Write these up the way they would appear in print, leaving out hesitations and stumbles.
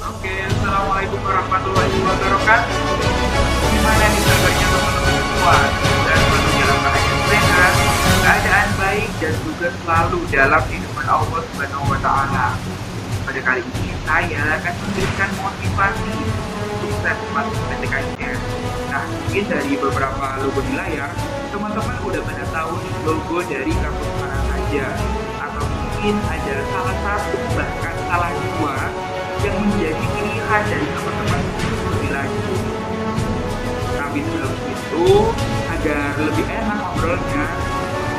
Oke, assalamualaikum warahmatullahi wabarakatuh. Gimana nih kabarnya teman-teman semua? Dan tentunya dalam keadaan sehat, keadaan baik dan juga selalu dalam lindungan Allah Subhanahu Wa Taala. Pada kali ini saya akan memberikan motivasi sukses masuk PTKIN. Nah, mungkin dari beberapa logo di layar, teman-teman udah pada tahu nih logo dari kampus mana saja, atau mungkin ada salah satu bahkan salah dua yang menjadi pilihan dari teman-teman untuk lebih lanjut. Tapi sebelum itu, agar lebih enak ngobrolnya,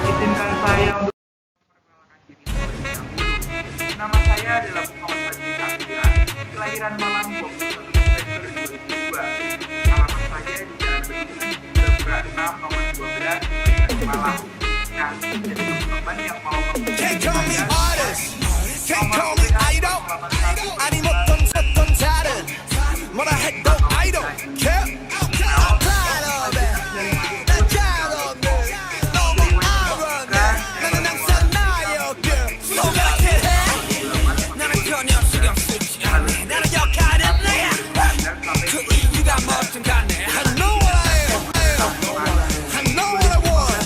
izinkan saya untuk memperkenalkan diri terlebih dahulu. Nama saya adalah Muhammad Fadil Abdillah, kelahiran Malang 21 Desember 2002. Alamat saya di Jalan Bendungan, Berbera 6 nomor 12, di Malang. Nah, jadi teman-teman yang mau Can't call me artist, can't call me idol. 아니 못던 다른 뭐라 해도 I don't care. I'm proud of it. 난 proud of it. 너무 알았네. 나는 항상 나였길. 소각해. 나는 전혀 신경 쓰지 않네. 나는 역할은 내야. 그 이유가 뭐든 간에 I know what I am. I know what I want.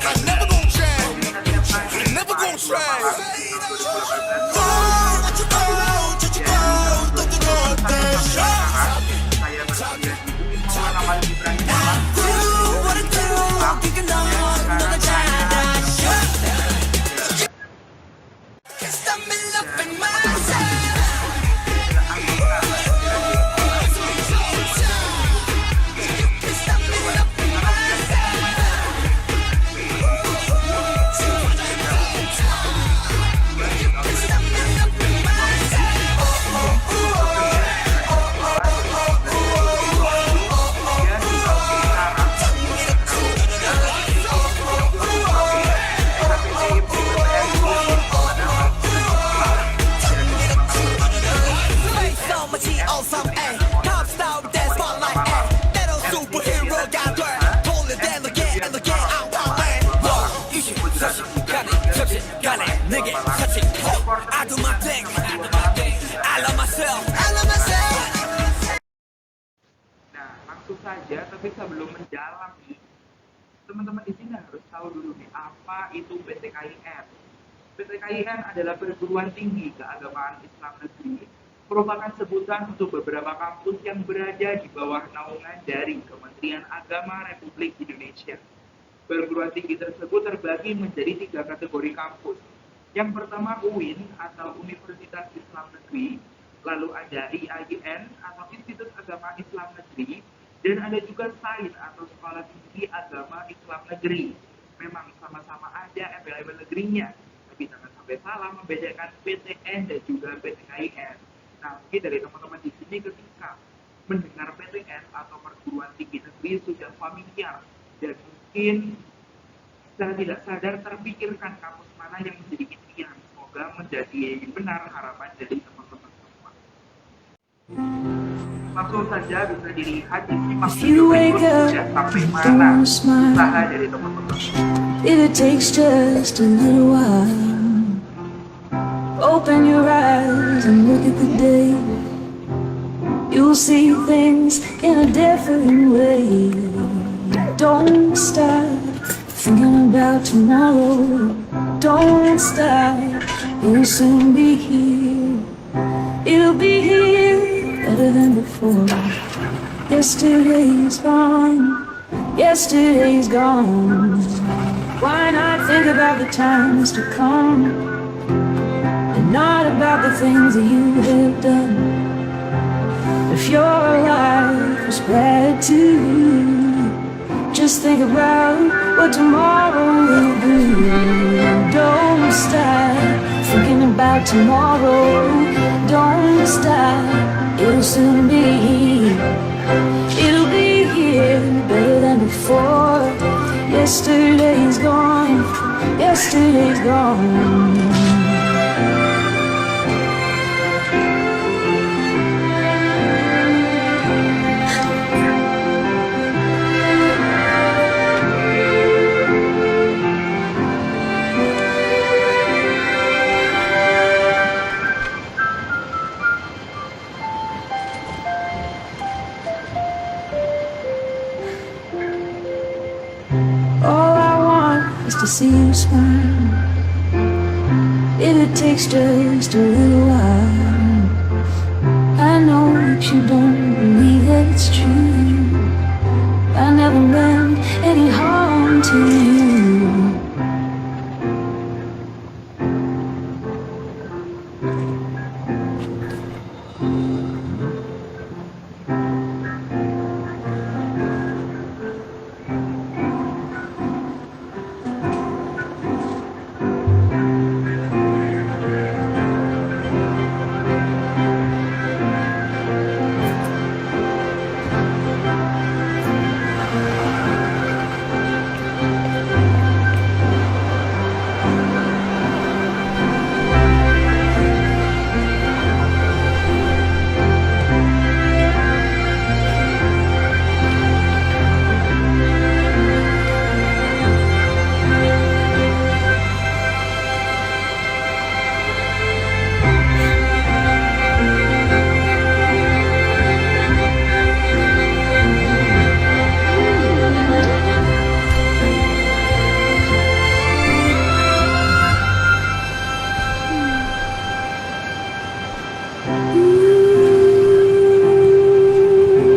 I never gon' change. I never gon' change. Nah, langsung saja, tapi sebelum mendalam nih, teman-teman di sini harus tahu dulu nih, apa itu PTKIN. PTKIN adalah perguruan tinggi keagamaan Islam negeri, merupakan sebutan untuk beberapa kampus yang berada di bawah naungan dari Kementerian Agama Republik Indonesia. Perguruan tinggi tersebut terbagi menjadi 3 kategori kampus. Yang pertama UIN atau Universitas Islam Negeri, lalu ada IAIN atau Institut Agama Islam Negeri, dan ada juga SAIN atau Sekolah Tinggi Agama Islam Negeri. Memang sama-sama ada embel-embel negerinya, tapi jangan sampai salah membedakan PTN dan juga PTKIN. Nah, mungkin dari teman-teman di sini ketika mendengar PTN atau perguruan tinggi negeri sudah familiar, dan mungkin secara tidak sadar terpikirkan kampus mana yang menjadi impian. Semoga menjadi benar harapan dari teman-teman semua. Langsung saja bisa dilihat di simak video berikut sudah sampai mana usaha dari teman-teman. If it takes just a little while, open your eyes and look at the day. You'll see things in a different way. Don't stop thinking about tomorrow. Don't stop, it'll soon be here. It'll be here better than before. Yesterday's gone, yesterday's gone. Why not think about the times to come, and not about the things that you have done? If your life was bad too, just think about what tomorrow will be. Don't stop thinking about tomorrow. Don't stop, it'll soon be here. It'll be here better than before. Yesterday's gone, yesterday's gone. to see you smile. If it takes just a little while, I know that you don't believe that it's true. I never meant any harm to you.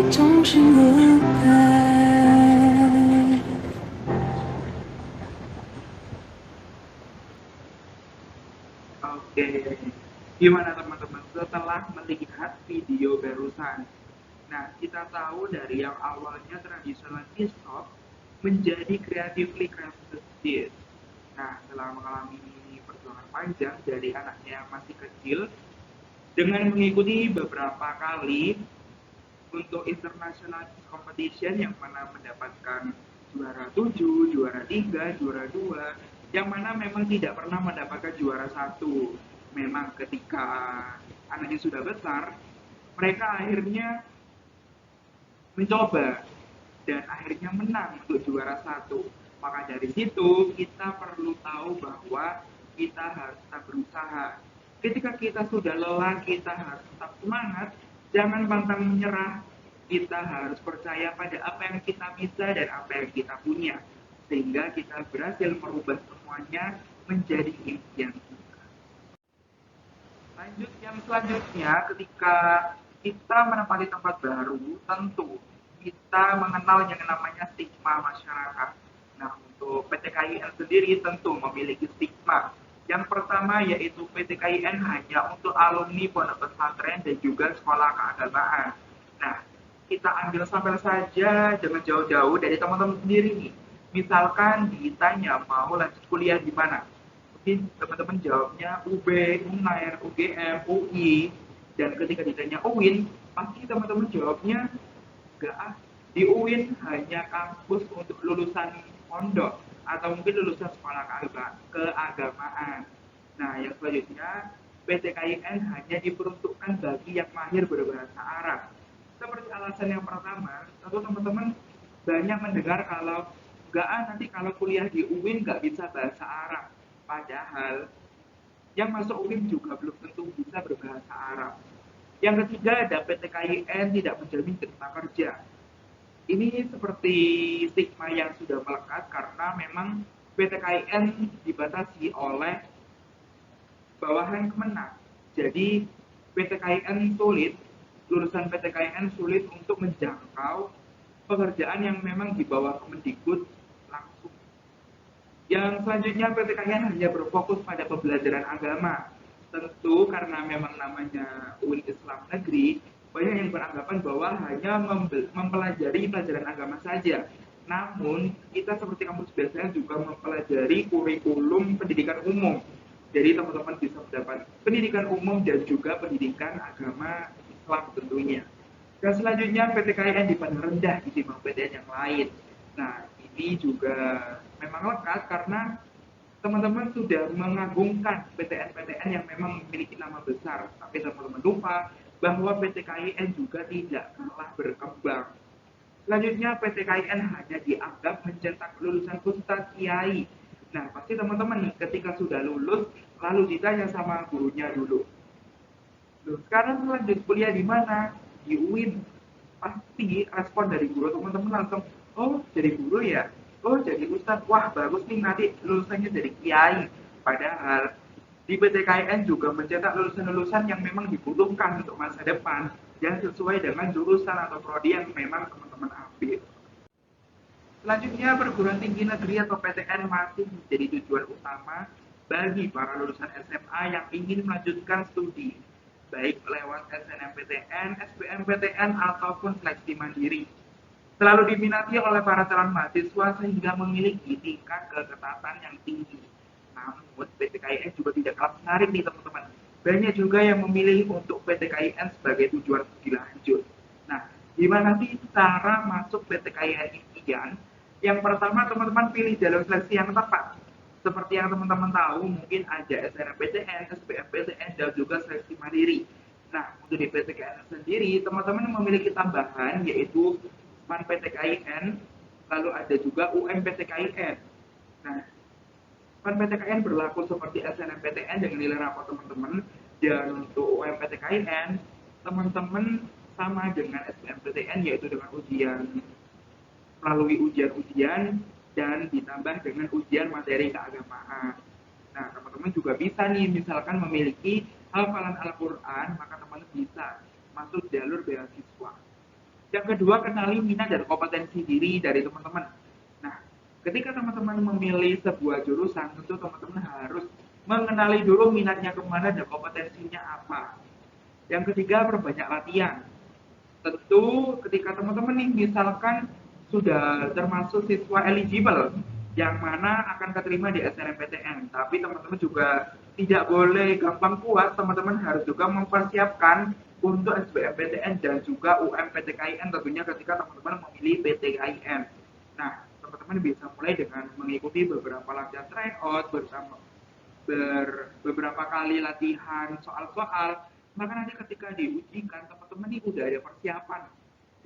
Don't you look back. Oke, gimana teman-teman setelah melihat video barusan? Nah, kita tahu dari yang awalnya tradisional K-pop menjadi creatively crafted. Nah, setelah mengalami perjuangan panjang dari anaknya yang masih kecil, dengan mengikuti beberapa kali untuk international competition yang mana mendapatkan juara 7, juara 3, juara 2, yang mana memang tidak pernah mendapatkan juara 1. Memang ketika anaknya sudah besar, mereka akhirnya mencoba dan akhirnya menang untuk juara 1. Maka dari situ kita perlu tahu bahwa kita harus tetap berusaha. Ketika kita sudah lelah, kita harus tetap semangat, jangan pantang menyerah. Kita harus percaya pada apa yang kita bisa dan apa yang kita punya, sehingga kita berhasil merubah semuanya menjadi impian kita. Lanjut yang selanjutnya, ketika kita menempati tempat baru, tentu kita mengenal yang namanya stigma masyarakat. Nah, untuk PTKIN sendiri tentu memiliki stigma. Yang pertama yaitu PTKIN hanya untuk alumni pondok pesantren dan juga sekolah keagamaan. Nah, kita ambil sampel saja dengan jauh-jauh dari teman-teman sendiri nih. Misalkan ditanya mau lanjut kuliah di mana? Mungkin teman-teman jawabnya UB, UNAIR, UGM, UI. Dan ketika ditanya UIN, pasti teman-teman jawabnya enggak ah. Di UIN hanya kampus untuk lulusan pondok atau mungkin lulusan sekolah keagamaan. Nah, yang selanjutnya, PTKIN hanya diperuntukkan bagi yang mahir berbahasa Arab. Seperti alasan yang pertama, tentu teman-teman banyak mendengar kalau nanti kalau kuliah di UIN nggak bisa bahasa Arab. Padahal yang masuk UIN juga belum tentu bisa berbahasa Arab. Yang ketiga, ada PTKIN tidak menjamin terima kerja. Ini seperti stigma yang sudah melekat karena memang PTKIN dibatasi oleh bawahan Kemenang. Jadi PTKIN sulit, lulusan PTKIN sulit untuk menjangkau pekerjaan yang memang di bawah Kemendikbud langsung. Yang selanjutnya, PTKIN hanya berfokus pada pembelajaran agama. Tentu karena memang namanya UIN Islam Negeri, banyak yang beranggapan bahwa hanya mempelajari pelajaran agama saja. Namun, kita seperti kampus biasanya juga mempelajari kurikulum pendidikan umum. Jadi, teman-teman bisa mendapat pendidikan umum dan juga pendidikan agama Islam tentunya. Dan selanjutnya, PTKIN dipandang rendah ketimbang PTN yang lain. Nah, ini juga memang lekat karena teman-teman sudah mengagungkan PTN-PTN yang memang memiliki nama besar. Tapi teman-teman lupa bahwa PTKIN juga tidak kalah berkembang. Selanjutnya, PTKIN hanya dianggap mencetak lulusan ustadz kiai. Nah, pasti teman-teman nih ketika sudah lulus, lalu ditanya sama gurunya dulu, loh, sekarang lanjut kuliah di mana? Di UIN. Pasti respon dari guru teman-teman langsung, oh jadi guru ya? oh jadi ustadz, wah bagus nih nanti lulusannya jadi kiai. Padahal di PTKIN juga mencetak lulusan-lulusan yang memang dibutuhkan untuk masa depan yang sesuai dengan jurusan atau prodi yang memang teman-teman ambil. Selanjutnya, perguruan tinggi negeri atau PTN masih menjadi tujuan utama bagi para lulusan SMA yang ingin melanjutkan studi, baik lewat SNMPTN, SBMPTN, ataupun seleksi mandiri. Selalu diminati oleh para calon mahasiswa sehingga memiliki tingkat keketatan yang tinggi. Namun, PTKIN juga tidak kalah menarik nih teman-teman. Banyak juga yang memilih untuk PTKIN sebagai tujuan studi lanjut. Nah, gimana sih cara masuk PTKIN impian? Yang pertama, teman-teman pilih jalur seleksi yang tepat. Seperti yang teman-teman tahu, mungkin ada SNMPTN, SBMPTN, dan juga seleksi mandiri. Nah, untuk di PTKIN sendiri, teman-teman memiliki tambahan, yaitu PAN PTKIN, lalu ada juga UMPTKIN. Nah, PAN PTKIN berlaku seperti SNMPTN dengan nilai rapor teman-teman, dan untuk UMPTKIN, teman-teman sama dengan SBMPTN, yaitu dengan ujian melalui ujian-ujian dan ditambah dengan ujian materi keagamaan. Nah, teman-teman juga bisa nih, misalkan memiliki hafalan Al-Quran, maka teman-teman bisa masuk jalur beasiswa. Yang kedua, kenali minat dan kompetensi diri dari teman-teman. Nah, ketika teman-teman memilih sebuah jurusan, tentu teman-teman harus mengenali dulu minatnya kemana dan kompetensinya apa. Yang ketiga, perbanyak latihan. Tentu ketika teman-teman nih, misalkan sudah termasuk siswa eligible yang mana akan keterima di SNMPTN, tapi teman-teman juga tidak boleh gampang puas, teman-teman harus juga mempersiapkan untuk SBMPTN dan juga UMPTKIN tentunya ketika teman-teman memilih PTKIN. Nah, teman-teman bisa mulai dengan mengikuti beberapa latihan tryout beberapa kali latihan soal-soal, maka nanti ketika diujikan teman-teman ini udah ada persiapan,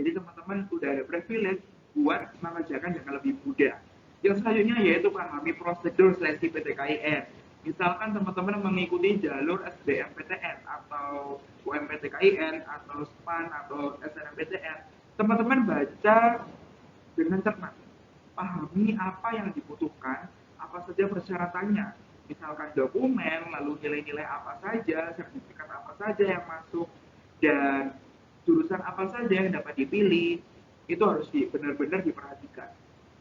jadi teman-teman udah ada privilege buat mengerjakan dengan lebih mudah. Yang selanjutnya yaitu pahami prosedur seleksi PTKIN. Misalkan teman-teman mengikuti jalur SBMPTN atau UMPTKIN atau SPAN atau SNMPTN, teman-teman baca dengan cermat, pahami apa yang dibutuhkan, apa saja persyaratannya, misalkan dokumen, lalu nilai-nilai apa saja, sertifikat apa saja yang masuk, dan jurusan apa saja yang dapat dipilih. Itu harus benar-benar diperhatikan.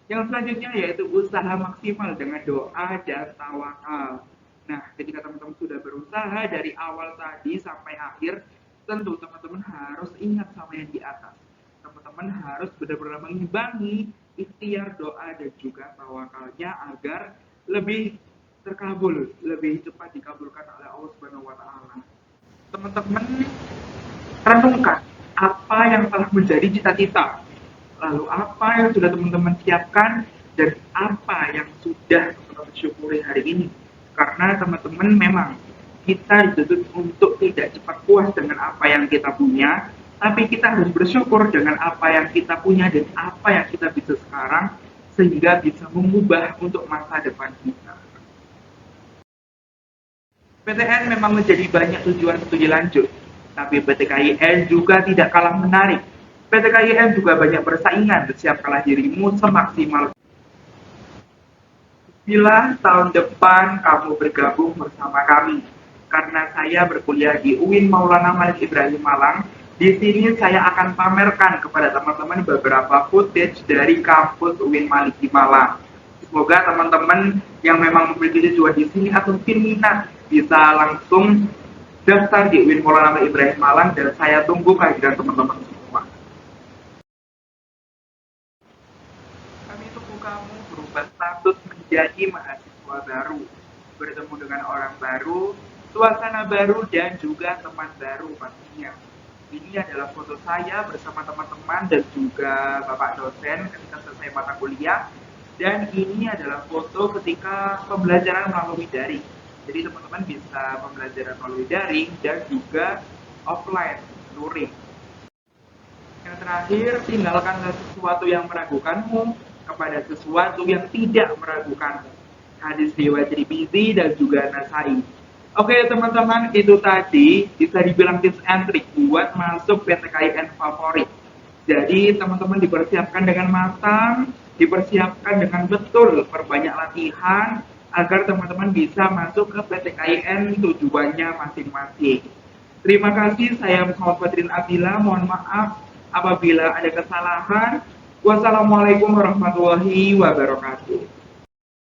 Yang selanjutnya yaitu usaha maksimal dengan doa dan tawakal. Nah, ketika teman-teman sudah berusaha dari awal tadi sampai akhir, tentu teman-teman harus ingat sama yang di atas. Teman-teman harus benar-benar mengimbangi ikhtiar doa dan juga tawakalnya agar lebih terkabul, lebih cepat dikabulkan oleh Allah Subhanahu wa taala. Teman-teman renungkan apa yang telah menjadi cita-cita, lalu apa yang sudah teman-teman siapkan, dan apa yang sudah teman-teman syukuri hari ini. Karena teman-teman memang kita dituntut untuk tidak cepat puas dengan apa yang kita punya, tapi kita harus bersyukur dengan apa yang kita punya dan apa yang kita bisa sekarang, sehingga bisa mengubah untuk masa depan kita. PTN memang menjadi banyak tujuan studi lanjut, tapi PTKIN juga tidak kalah menarik. PTKIN juga banyak persaingan, bersiapkanlah dirimu semaksimal. Bila tahun depan kamu bergabung bersama kami, karena saya berkuliah di UIN Maulana Malik Ibrahim Malang, di sini saya akan pamerkan kepada teman-teman beberapa footage dari kampus UIN Malik di Malang. Semoga teman-teman yang memang memiliki tujuan di sini atau mungkin minat bisa langsung daftar di UIN Maulana Malik Ibrahim Malang, dan saya tunggu kehadiran teman-teman semua. Kami tunggu kamu berubah status menjadi mahasiswa baru, bertemu dengan orang baru, suasana baru, dan juga teman baru pastinya. Ini adalah foto saya bersama teman-teman dan juga Bapak dosen ketika selesai mata kuliah, dan ini adalah foto ketika pembelajaran melalui daring. Jadi teman-teman bisa pembelajaran melalui daring dan juga offline, luring. Yang terakhir, tinggalkanlah sesuatu yang meragukanmu kepada sesuatu yang tidak meragukanmu. Hadis riwayat Tirmidzi dan juga Nasai. Oke teman-teman, itu tadi bisa dibilang tips and trick buat masuk PTKIN favorit. Jadi teman-teman dipersiapkan dengan matang, dipersiapkan dengan betul, perbanyak latihan agar teman-teman bisa masuk ke PTKIN tujuannya masing-masing. Terima kasih, saya Muhammad Badrin Abdillah, mohon maaf apabila ada kesalahan. Wassalamualaikum warahmatullahi wabarakatuh.